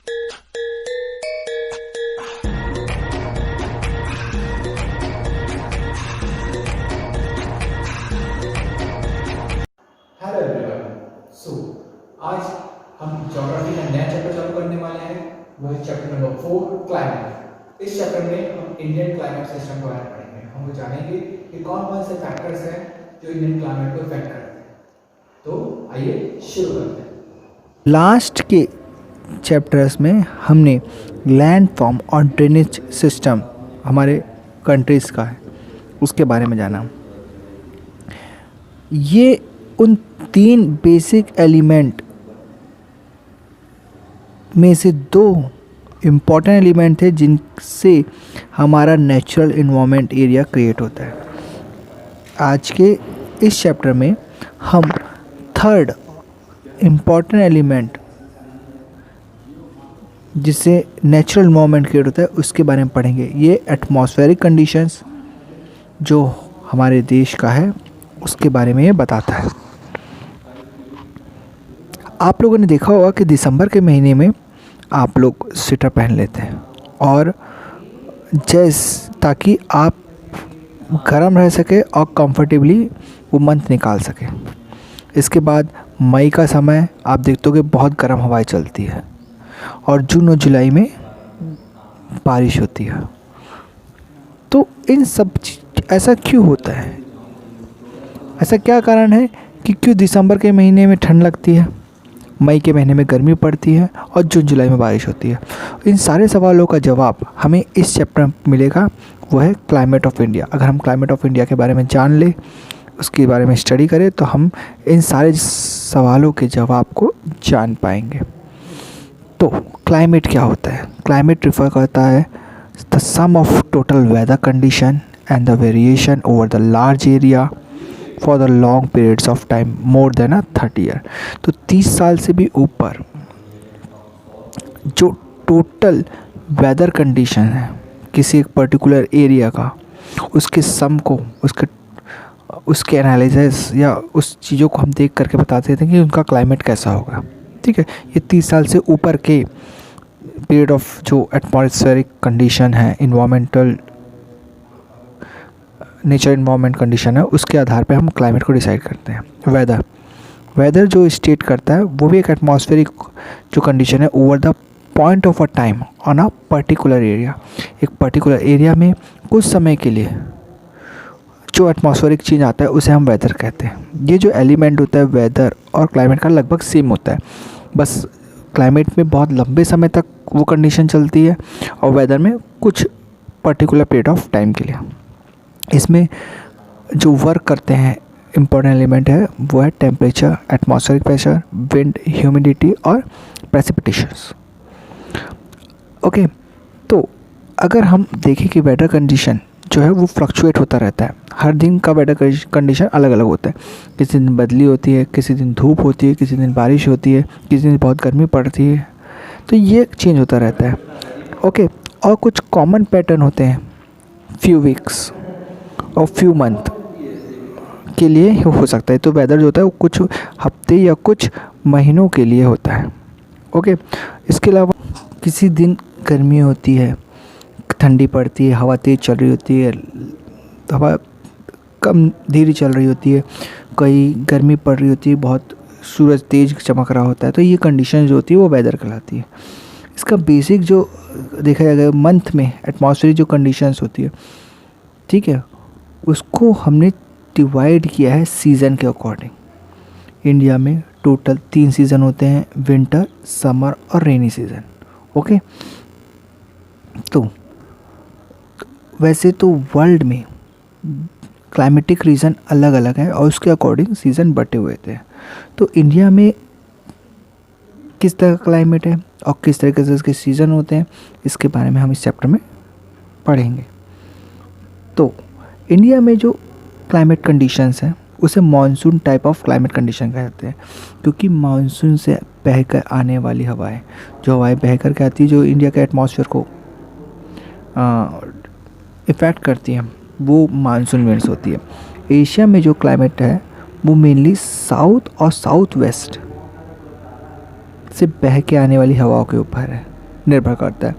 Hello everyone. सो आज हम geography का नया चैप्टर चालू करने वाले हैं। वो है चैप्टर नंबर 4 क्लाइमेट। इस चैप्टर में हम इंडियन क्लाइमेट सिस्टम के बारे में पढ़ेंगे। हम वो जानेंगे कि कौन कौन से फैक्टर्स हैं जो इंडियन क्लाइमेट को इफेक्ट करते हैं। तो आइए शुरू करते हैं। लास्ट के चैप्टर्स में हमने लैंड फॉर्म और ड्रेनेज सिस्टम हमारे कंट्रीज़ का है उसके बारे में जाना। ये उन 3 बेसिक एलिमेंट में से 2 इम्पॉर्टेंट एलिमेंट थे जिनसे हमारा नेचुरल इन्वायरमेंट एरिया क्रिएट होता है। आज के इस चैप्टर में हम थर्ड इम्पॉर्टेंट एलिमेंट जिससे नेचुरल इन्वायरमेंट क्रिएट होता है उसके बारे में पढ़ेंगे। ये एटमॉस्फेरिक कंडीशंस जो हमारे देश का है उसके बारे में ये बताता है। आप लोगों ने देखा होगा कि दिसंबर के महीने में आप लोग स्वेटर पहन लेते हैं और ताकि आप गर्म रह सके और कंफर्टेबली वो मंथ निकाल सके। इसके बाद मई का समय आप देखते हो कि बहुत गर्म हवाएं चलती है और जून और जुलाई में बारिश होती है। तो इन सब ऐसा क्यों होता है? ऐसा क्या कारण है कि क्यों दिसंबर के महीने में ठंड लगती है, मई के महीने में गर्मी पड़ती है और जून जुलाई में बारिश होती है? इन सारे सवालों का जवाब हमें इस चैप्टर में मिलेगा। वो है क्लाइमेट ऑफ इंडिया। अगर हम क्लाइमेट ऑफ इंडिया के बारे में जान ले, उसके बारे में स्टडी करें तो हम इन सारे सवालों के जवाब को जान पाएंगे। तो क्लाइमेट क्या होता है? क्लाइमेट रिफर करता है the sum of total weather condition and the variation over the large area for the long periods of time more than 30 year. तो 30 साल से भी ऊपर जो टोटल वेदर कंडीशन है किसी एक पर्टिकुलर एरिया का, उसके सम को उसके एनालिसिस या उस चीज़ों को हम देख करके बताते थे कि उनका क्लाइमेट कैसा होगा। ठीक है, ये 30 साल से ऊपर के पीरियड ऑफ जो एटमॉस्फेरिक कंडीशन है, इन्वायरमेंटल नेचर इन्वायरमेंट कंडीशन है, उसके आधार पे हम क्लाइमेट को डिसाइड करते हैं। वेदर जो स्टेट करता है वो भी एक एटमॉस्फेरिक जो कंडीशन है over the point of a time on a particular area. एक पर्टिकुलर एरिया में कुछ समय के लिए जो एटमॉस्फेरिक चेंज आता है उसे हम वेदर कहते हैं। ये जो एलिमेंट होता है वेदर और क्लाइमेट का लगभग सेम होता है, बस क्लाइमेट में बहुत लंबे समय तक वो कंडीशन चलती है और वेदर में कुछ पर्टिकुलर पीरियड ऑफ टाइम के लिए। इसमें जो वर्क करते हैं इम्पोर्टेंट एलिमेंट है वो है temperature, atmospheric pressure, wind, humidity और प्रेसिपिटेशंस। ओके, तो अगर हम देखें कि वेदर कंडीशन जो है वो फ्लक्चुएट होता रहता है। हर दिन का वेदर कंडीशन अलग अलग होता है। किसी दिन बदली होती है, किसी दिन धूप होती है, किसी दिन बारिश होती है, किसी दिन बहुत गर्मी पड़ती है। तो ये चेंज होता रहता है। ओके, और कुछ कॉमन पैटर्न होते हैं फ्यू वीक्स और फ्यू मंथ के लिए हो सकता है। तो वेदर जो होता है वो कुछ हफ्ते या कुछ महीनों के लिए होता है। ओके, इसके अलावा किसी दिन गर्मी होती है, ठंडी पड़ती है, हवा तेज़ चल रही होती है, हवा कम धीरे चल रही होती है, कहीं गर्मी पड़ रही होती है, बहुत सूरज तेज़ चमक रहा होता है। तो ये कंडीशन जो होती है वो वेदर कहलाती है। इसका बेसिक जो देखा जाएगा मंथ में एटमॉस्फेरिक जो कंडीशंस होती है, ठीक है, उसको हमने डिवाइड किया है सीज़न के अकॉर्डिंग। इंडिया में टोटल 3 सीज़न होते हैं, विंटर, समर और रेनी सीज़न। ओके, तो वैसे तो वर्ल्ड में क्लाइमेटिक रीजन अलग अलग है और उसके अकॉर्डिंग सीज़न बटे हुए थे। तो इंडिया में किस तरह का क्लाइमेट है और किस तरीके से इसके सीज़न होते हैं, इसके बारे में हम इस चैप्टर में पढ़ेंगे। तो इंडिया में जो क्लाइमेट कंडीशंस हैं उसे monsoon type of climate condition कहते हैं, क्योंकि मानसून से बहकर आने वाली हवाएं, जो हवाएं बह कर के आती है, जो इंडिया के एटमॉस्फेयर को इफ़ेक्ट करती हैं, वो मानसून विंड्स होती है। एशिया में जो क्लाइमेट है वो मेनली साउथ और साउथ वेस्ट से बह के आने वाली हवाओं के ऊपर है। निर्भर करता है।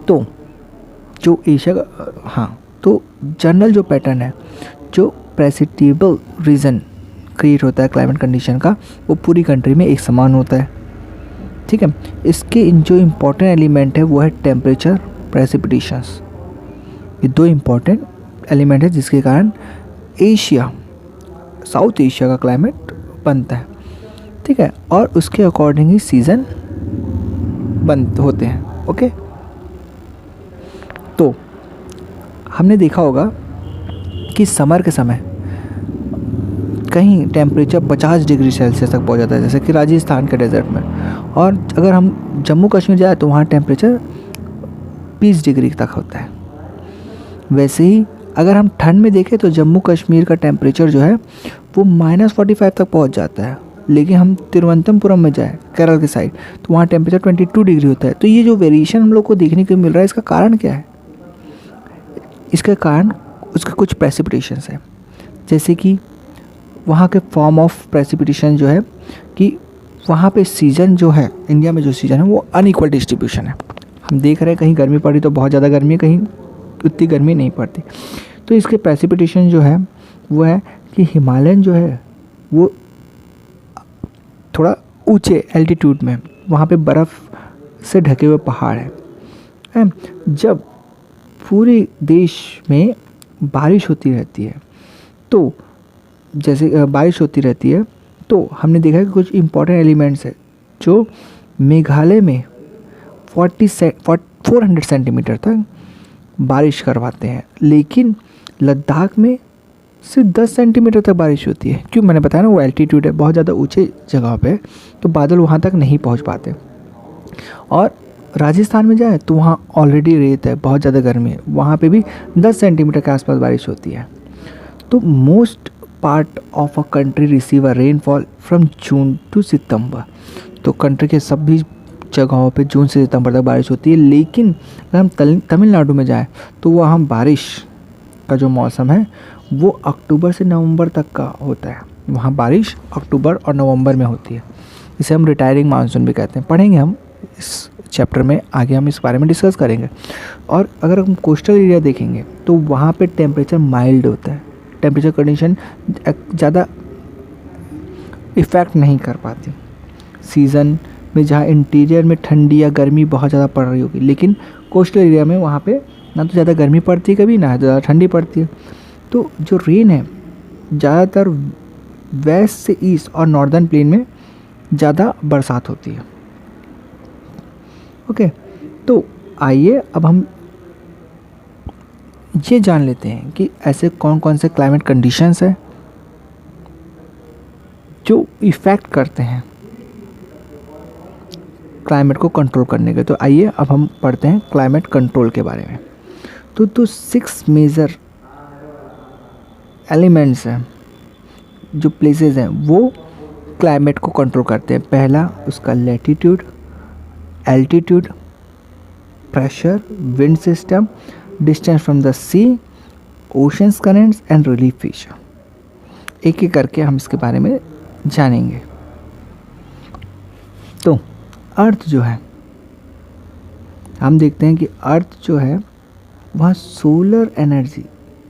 तो जो एशिया का तो जनरल जो पैटर्न है, जो प्रेसिटेबल रीजन क्रिएट होता है क्लाइमेट कंडीशन का, वो पूरी कंट्री में एक समान होता है। ठीक है, इसके जो इम्पोर्टेंट एलिमेंट है वो है टेम्परेचर, प्रेसिपिटेशंस। ये दो इम्पोर्टेंट एलिमेंट है जिसके कारण एशिया, साउथ एशिया का क्लाइमेट बनता है। ठीक है, और उसके अकॉर्डिंग ही सीज़न होते हैं। ओके, तो हमने देखा होगा कि समर के समय कहीं टेम्परेचर 50 डिग्री सेल्सियस तक पहुंच जाता है, जैसे कि राजस्थान के डेजर्ट में। और अगर हम जम्मू कश्मीर जाए तो वहाँ टेम्परेचर 20 डिग्री तक होता है। वैसे ही अगर हम ठंड में देखें तो जम्मू कश्मीर का टेम्परेचर जो है वो -45 तक पहुंच जाता है। लेकिन हम तिरुवनंतपुरम में जाए केरल के साइड तो वहाँ टेम्परेचर 22 डिग्री होता है। तो ये जो वेरिएशन हम लोग को देखने को मिल रहा है, इसका कारण क्या है? इसका कारण उसके कुछ प्रेसिपिटेशंस है, जैसे कि वहाँ के फॉर्म ऑफ प्रेसिपिटेशन जो है कि वहाँ पे सीज़न जो है, इंडिया में जो सीज़न है वो अनइक्वल डिस्ट्रीब्यूशन है। हम देख रहे हैं कहीं गर्मी पड़ी तो बहुत ज़्यादा गर्मी है, कहीं उतनी गर्मी नहीं पड़ती। तो इसके प्रेसिपिटेशन जो है वो है कि हिमालयन जो है वो थोड़ा ऊंचे एल्टीट्यूड में, वहाँ पे बर्फ़ से ढके हुए पहाड़ है। जब पूरे देश में बारिश होती रहती है, तो जैसे बारिश होती रहती है तो हमने देखा कि कुछ इम्पॉर्टेंट एलिमेंट्स है जो मेघालय में 400 सेंटीमीटर तक बारिश करवाते हैं, लेकिन लद्दाख में सिर्फ 10 सेंटीमीटर तक बारिश होती है। क्यों? मैंने बताया ना, वो एल्टीट्यूड है, बहुत ज़्यादा ऊंचे जगह पे, तो बादल वहाँ तक नहीं पहुँच पाते। और राजस्थान में जाए तो वहाँ ऑलरेडी रेत है, बहुत ज़्यादा गर्मी है, वहाँ पे भी 10 सेंटीमीटर के आसपास बारिश होती है। तो most part of a country receive a rainfall from June to September. तो कंट्री के सभी जगहों पे जून से सितंबर तक बारिश होती है। लेकिन अगर हम तमिलनाडु में जाएं तो वहाँ बारिश का जो मौसम है वो अक्टूबर से नवंबर तक का होता है। वहाँ बारिश अक्टूबर और नवंबर में होती है। इसे हम रिटायरिंग मानसून भी कहते हैं। पढ़ेंगे हम इस चैप्टर में, आगे हम इस बारे में डिस्कस करेंगे। और अगर हम कोस्टल एरिया देखेंगे तो वहाँ पे टेम्परेचर माइल्ड होता है, टेम्परेचर कंडीशन ज़्यादा इफ़ेक्ट नहीं कर पाती। सीज़न में जहाँ इंटीरियर में ठंडी या गर्मी बहुत ज़्यादा पड़ रही होगी, लेकिन कोस्टल एरिया में वहाँ पे ना तो ज़्यादा गर्मी पड़ती है कभी, ना ज़्यादा ठंडी पड़ती है। तो जो रेन है ज़्यादातर वेस्ट से ईस्ट और नॉर्दर्न प्लेन में ज़्यादा बरसात होती है। ओके, तो आइए अब हम ये जान लेते हैं कि ऐसे कौन कौन से क्लाइमेट कंडीशंस हैं जो इफ़ेक्ट करते हैं क्लाइमेट को कंट्रोल करने के। तो आइए अब हम पढ़ते हैं क्लाइमेट कंट्रोल के बारे में। तो 6 मेजर एलिमेंट्स हैं, जो प्लेसेस हैं वो क्लाइमेट को कंट्रोल करते हैं। पहला उसका latitude, altitude, pressure, wind system, distance from the sea, oceans currents and relief feature. एक एक करके हम इसके बारे में जानेंगे। तो अर्थ जो है, हम देखते हैं कि अर्थ जो है वहाँ सोलर एनर्जी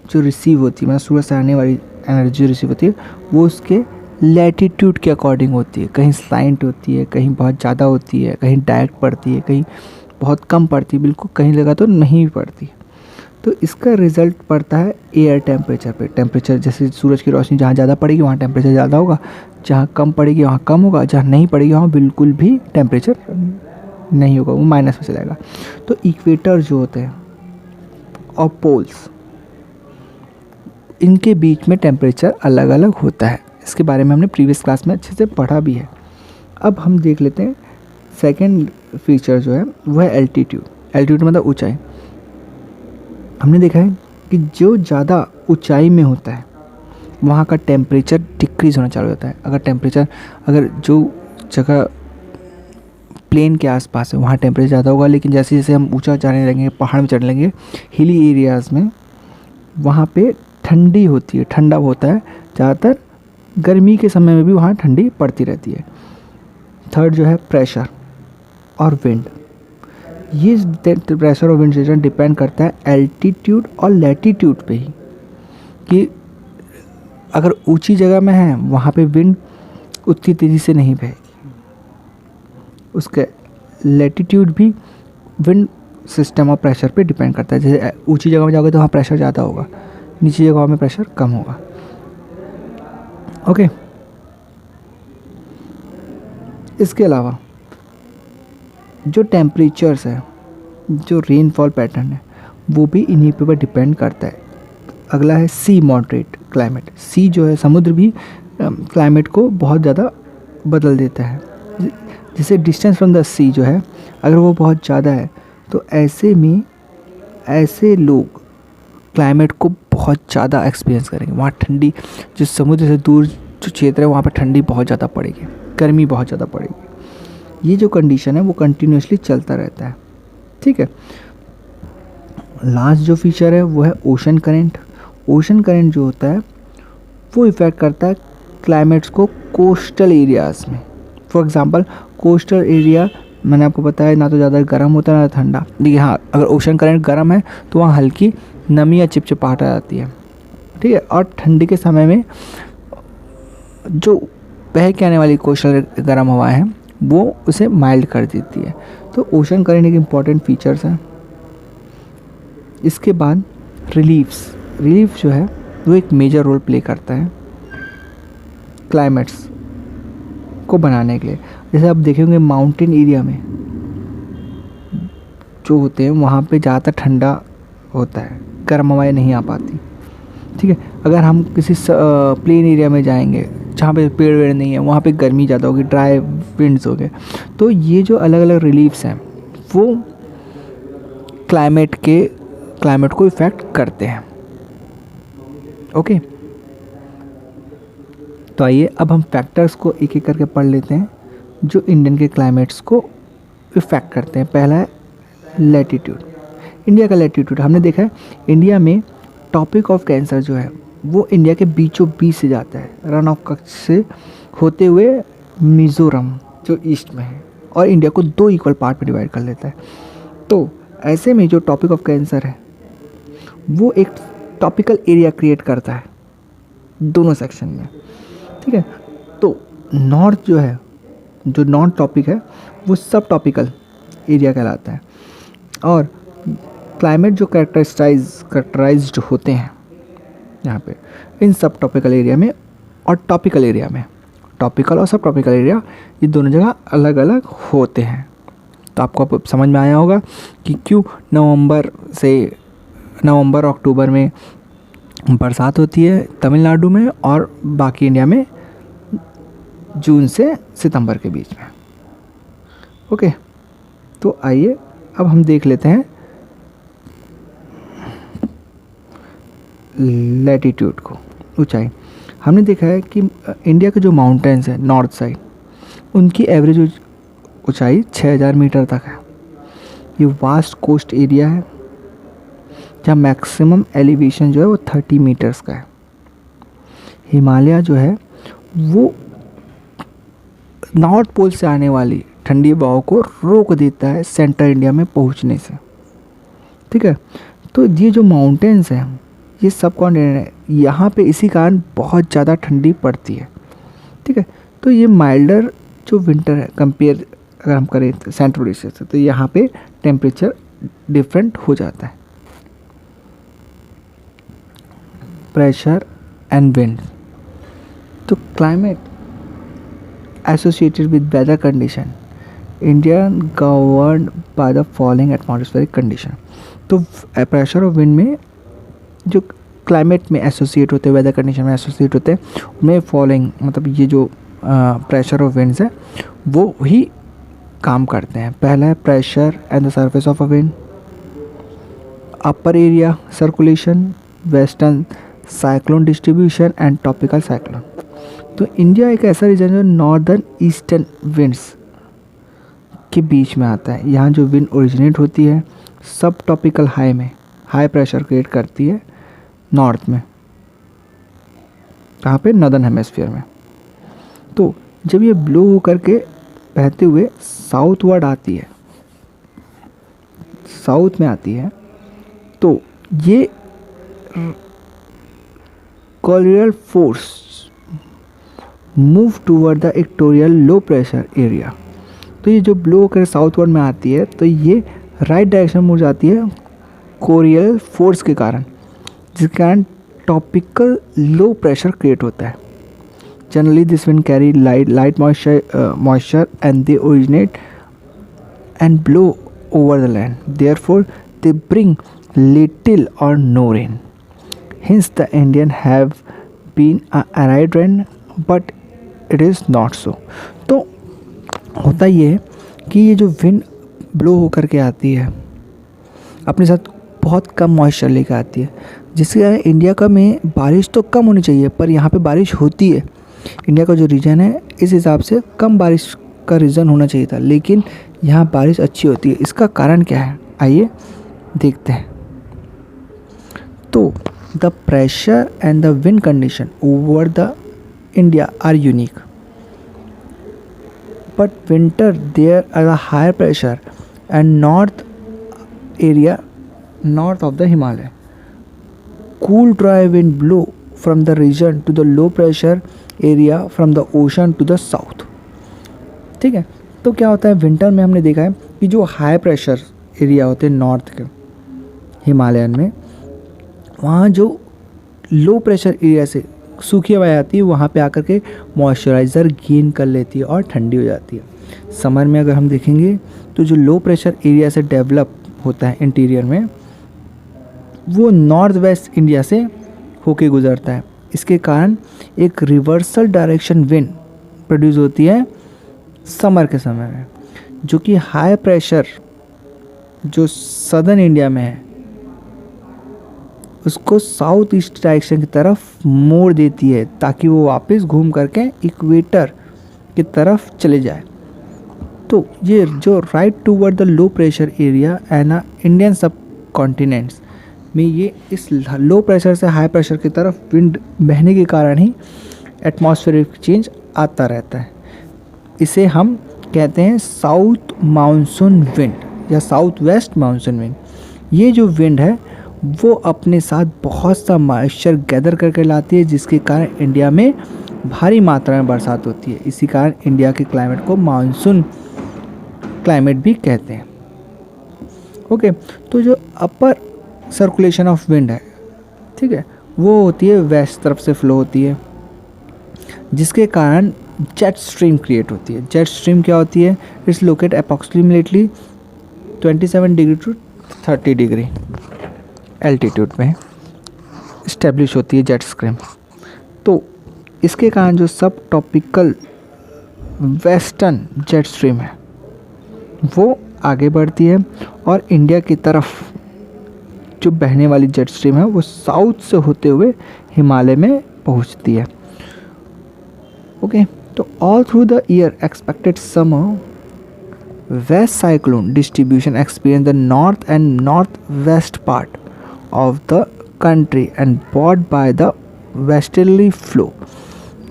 जो रिसीव होती है, मतलब सूरज से आने वाली एनर्जी रिसीव होती है, वो उसके लैटिट्यूड के अकॉर्डिंग होती है। कहीं स्लाइंट होती है, कहीं बहुत ज़्यादा होती है, कहीं डायरेक्ट पड़ती है, कहीं बहुत कम पड़ती है, बिल्कुल कहीं जगह तो नहीं पड़ती। तो इसका रिज़ल्ट पड़ता है एयर टेम्परेचर पे। टेम्परेचर जैसे सूरज की रोशनी जहाँ ज़्यादा पड़ेगी वहाँ टेम्परेचर ज़्यादा होगा, जहाँ कम पड़ेगी वहाँ कम होगा, जहाँ नहीं पड़ेगी वहाँ बिल्कुल भी टेम्परेचर नहीं होगा, वो माइनस में चलेगा। तो इक्वेटर जो होते हैं और पोल्स, इनके बीच में टेम्परेचर अलग अलग होता है। इसके बारे में हमने प्रीवियस क्लास में अच्छे से पढ़ा भी है। अब हम देख लेते हैं सेकंड फीचर जो है वो है एल्टीट्यूड। एल्टीट्यूड मतलब ऊंचाई। हमने देखा है कि जो ज़्यादा ऊंचाई में होता है वहाँ का टेम्परेचर डिक्रीज़ होना चालू होता है। अगर जो जगह प्लेन के आसपास है वहाँ टेम्परेचर ज़्यादा होगा, लेकिन जैसे जैसे हम ऊंचा जाने लगेंगे, पहाड़ में चढ़ने लगेंगे, हिली एरियाज़ में वहाँ पे ठंडी होती है, ठंडा होता है। ज़्यादातर गर्मी के समय में भी वहाँ ठंडी पड़ती रहती है। थर्ड जो है प्रेशर और विंड। ये pressure of wind system depend करता है एल्टीट्यूड और लैटीट्यूड पे ही, कि अगर ऊंची जगह में है वहाँ पे विंड उतनी तेज़ी से नहीं बहेगी। उसके लैटीट्यूड भी विंड सिस्टम और प्रेशर पे डिपेंड करता है। जैसे ऊंची जगह में जाओगे तो वहाँ प्रेशर ज़्यादा होगा, नीची जगह में प्रेशर कम होगा। ओके, इसके अलावा जो टेम्परेचर्स है, जो रेनफॉल पैटर्न है, वो भी इन्हीं पे डिपेंड करता है। अगला है सी मॉडरेट क्लाइमेट। सी जो है समुद्र भी क्लाइमेट को बहुत ज़्यादा बदल देता है। जैसे डिस्टेंस फ्रॉम द सी जो है, अगर वो बहुत ज़्यादा है तो ऐसे में ऐसे लोग क्लाइमेट को बहुत ज़्यादा एक्सपीरियंस करेंगे। वहाँ ठंडी, जो समुद्र से दूर जो क्षेत्र है वहाँ पर ठंडी बहुत ज़्यादा पड़ेगी, गर्मी बहुत ज़्यादा पड़ेगी। ये जो कंडीशन है वो कंटिन्यूसली चलता रहता है। ठीक है, लास्ट जो फीचर है वो है ओशन करेंट। ओशन करेंट जो होता है वो इफ़ेक्ट करता है क्लाइमेट्स को कोस्टल एरियाज़ में। फॉर एग्जांपल कोस्टल एरिया, मैंने आपको बताया ना तो ज़्यादा गर्म होता है ना ठंडा, लेकिन हाँ अगर ओशन करंट गर्म है तो वहाँ हल्की नमी या चिपचिपाहट आ जाती है। ठीक है, और ठंडी के समय में जो बह के आने वाली कोस्टल गर्म हवा है वो उसे माइल्ड कर देती है। तो ओशन करंट एक इम्पॉर्टेंट फीचर्स है। इसके बाद रिलीफ जो है वो एक मेजर रोल प्ले करता है क्लाइमेट्स को बनाने के लिए। जैसे आप देखेंगे माउंटेन एरिया में जो होते हैं वहाँ पे ज़्यादातर ठंडा होता है, गर्म हवाएं नहीं आ पाती। ठीक है, अगर हम किसी प्लेन एरिया में जाएंगे जहाँ पे पेड़ वेड़ नहीं है, वहाँ पे गर्मी ज़्यादा होगी, ड्राई विंड्स हो गए। तो ये जो अलग अलग रिलीफ्स हैं वो क्लाइमेट को इफ़ेक्ट करते हैं। ओके, तो आइए अब हम फैक्टर्स को एक एक करके पढ़ लेते हैं जो इंडियन के क्लाइमेट्स को इफ़ेक्ट करते हैं। पहला है लैटीट्यूड। इंडिया का लैटीट्यूड हमने देखा है, इंडिया में ट्रॉपिक ऑफ कैंसर जो है वो इंडिया के बीचों बीच से जाता है, रन ऑफ कच्छ से होते हुए मिज़ोरम जो ईस्ट में है, और इंडिया को 2 इक्वल पार्ट में डिवाइड कर लेता है। तो ऐसे में जो ट्रॉपिक ऑफ कैंसर है वो एक टॉपिकल एरिया क्रिएट करता है दोनों सेक्शन में। ठीक है, तो नॉर्थ जो है, जो नॉन टॉपिक है वो सब टॉपिकल एरिया कहलाता है। और क्लाइमेट जो कैरेक्टराइज्ड होते हैं यहाँ पे इन सब टॉपिकल एरिया में और टॉपिकल एरिया में, टॉपिकल और सब टॉपिकल एरिया ये दोनों जगह अलग अलग होते हैं। तो आपको अब समझ में आया होगा कि क्यों नवंबर अक्टूबर में बरसात होती है तमिलनाडु में और बाकी इंडिया में जून से सितंबर के बीच में। ओके, तो आइए अब हम देख लेते हैं लैटीट्यूड को, ऊंचाई। हमने देखा है कि इंडिया के जो माउंटेन्स हैं नॉर्थ साइड, उनकी एवरेज ऊंचाई 6000 मीटर तक है। ये वास्ट कोस्ट एरिया है जहाँ मैक्सिमम एलिवेशन जो है वो 30 मीटर्स का है। हिमालय जो है वो नॉर्थ पोल से आने वाली ठंडी हवाओं को रोक देता है सेंट्रल इंडिया में पहुंचने से। ठीक है, तो ये जो माउंटेन्स हैं ये सब कॉन्टिनेंट है, यहाँ पे इसी कारण बहुत ज़्यादा ठंडी पड़ती है। ठीक है, तो ये माइल्डर जो विंटर है कंपेयर अगर हम करें सेंट्रल एशिया से, तो यहाँ पे टेम्परेचर डिफरेंट हो जाता है। प्रेशर एंड विंड, तो climate associated with weather condition India governed by the following atmospheric condition. तो प्रेशर और विंड में जो क्लाइमेट में एसोसिएट होते हैं, वेदर कंडीशन में एसोसिएट होते हैं, उनमें फॉलोइंग मतलब ये जो प्रेशर और विंड्स है वो ही काम करते हैं। पहला है pressure and the surface of a wind, upper area circulation, western cyclone distribution and topical cyclone. तो इंडिया एक ऐसा रीजन जो नॉर्दर्न ईस्टर्न विंड्स के बीच में आता है। यहाँ जो विंड ओरिजिनेट होती है सब टॉपिकल हाई में हाई प्रेशर क्रिएट करती है नॉर्थ में, कहाँ पे नॉर्दर्न हेमिस्फीयर में। तो जब ये ब्लो होकर के बहते हुए साउथ वर्ड आती है साउथ में आती है तो ये chorial force move toward the equatorial low pressure area. तो ये जो ब्लो होकर साउथवर्ड में आती है तो ये राइट डायरेक्शन में जाती है कोरियल फोर्स के कारण, जिसके कारण टॉपिकल लो प्रेशर क्रिएट होता है। Generally this wind carry light moisture and they originate and blow over the land. Therefore, they bring little or no rain. Hence, the Indian have been a arid rain, but it is not so. तो होता ये है कि ये जो wind blow होकर के आती है अपने साथ बहुत कम मॉइस्चर लेकर आती है, जिसके कारण इंडिया का में बारिश तो कम होनी चाहिए, पर यहाँ पे बारिश होती है। इंडिया का जो रीजन है इस हिसाब से कम बारिश का रीजन होना चाहिए था, लेकिन यहाँ बारिश अच्छी होती है। इसका कारण क्या है, आइए देखते हैं। तो the pressure and the wind condition over the India are unique, but winter there are a higher pressure and north area north of the Himalaya. Cool dry wind blow from the region to the low pressure area from the ocean to the south. ठीक है, तो क्या होता है winter में हमने देखा है कि जो हाई प्रेशर एरिया होते हैं नॉर्थ के हिमालयन में, वहाँ जो लो प्रेशर एरिया से सूखी हवाएं आती है वहाँ पे आकर के मॉइस्चराइज़र गेन कर लेती है और ठंडी हो जाती है। समर में अगर हम देखेंगे तो जो लो प्रेशर एरिया से डेवलप होता है इंटीरियर में, वो नॉर्थ वेस्ट इंडिया से होके गुज़रता है। इसके कारण एक रिवर्सल डायरेक्शन विंड प्रोड्यूस होती है समर के समय में, जो कि हाई प्रेशर जो सदर्न इंडिया में है उसको साउथ ईस्ट डायरेक्शन की तरफ मोड़ देती है, ताकि वो वापस घूम करके इक्वेटर की तरफ चले जाए। तो ये जो right toward the low pressure area and Indian सब कॉन्टिनेंट्स में ये इस लो प्रेशर से हाई प्रेशर की तरफ विंड बहने के कारण ही एटमॉस्फेरिक चेंज आता रहता है। इसे हम कहते हैं साउथ मानसून विंड या साउथ वेस्ट मानसून विंड। ये जो विंड है वो अपने साथ बहुत सा मॉइस्चर गैदर करके लाती है, जिसके कारण इंडिया में भारी मात्रा में बरसात होती है। इसी कारण इंडिया के क्लाइमेट को मानसून क्लाइमेट भी कहते हैं। ओके, तो जो अपर सर्कुलेशन ऑफ विंड है, ठीक है, वो होती है वेस्ट तरफ से फ्लो होती है, जिसके कारण जेट स्ट्रीम क्रिएट होती है। जेट स्ट्रीम क्या होती है, it's locate approximately 27 degree to 30 degree altitude में इस्टेब्लिश होती है जेट स्ट्रीम। तो इसके कारण जो सब टॉपिकल वेस्टर्न जेट स्ट्रीम है वो आगे बढ़ती है और इंडिया की तरफ जो बहने वाली जेट स्ट्रीम है वो साउथ से होते हुए हिमालय में पहुंचती है। ओके, तो all through the year expected summer west cyclone distribution experience the north and north west part of the country and bought by the westerly flow.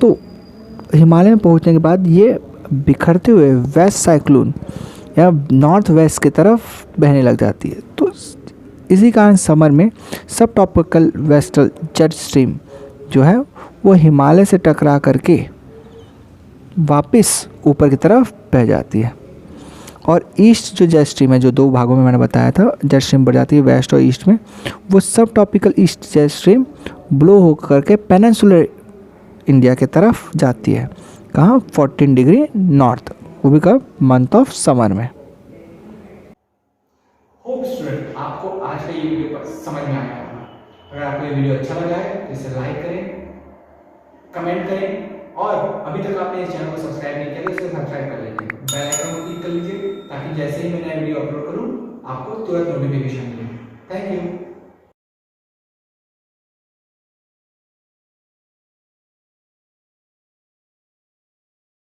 तो हिमालय में पहुंचने के बाद ये बिखरते हुए वेस्ट साइक्लोन या नॉर्थ वेस्ट की तरफ बहने लग जाती है। तो इसी कारण समर में सब टॉपिकल वेस्टर्न जेट स्ट्रीम जो है वो हिमालय से टकरा करके वापस ऊपर की तरफ बह जाती है। और ईस्ट जो जेट स्ट्रीम है, जो दो भागों में मैंने बताया था जेट स्ट्रीम बढ़ जाती है वेस्ट और ईस्ट में, वो सब topical east jet stream blow होकर के पेनिनसुलर इंडिया की तरफ जाती है। कहाँ, 14 डिग्री नॉर्थ, वो भी कब, मंथ ऑफ समर में। होप स्टूडेंट आपको आज का ये वीडियो समझ में आया होगा। अगर आपको ये वीडियो अच्छा लगा है तो इसे लाइक करें, कमेंट करें, और अभी तक आपने इस चैनल को सब्सक्राइब नहीं किया तो इसे सब्सक्राइब कर लीजिए, बेल आइकन को क्लिक कर लीजिए, ताकि जैसे ही मैं नया वीडियो अपलोड करूं आपको तुरंत नोटिफिकेशन मिले। Thank you.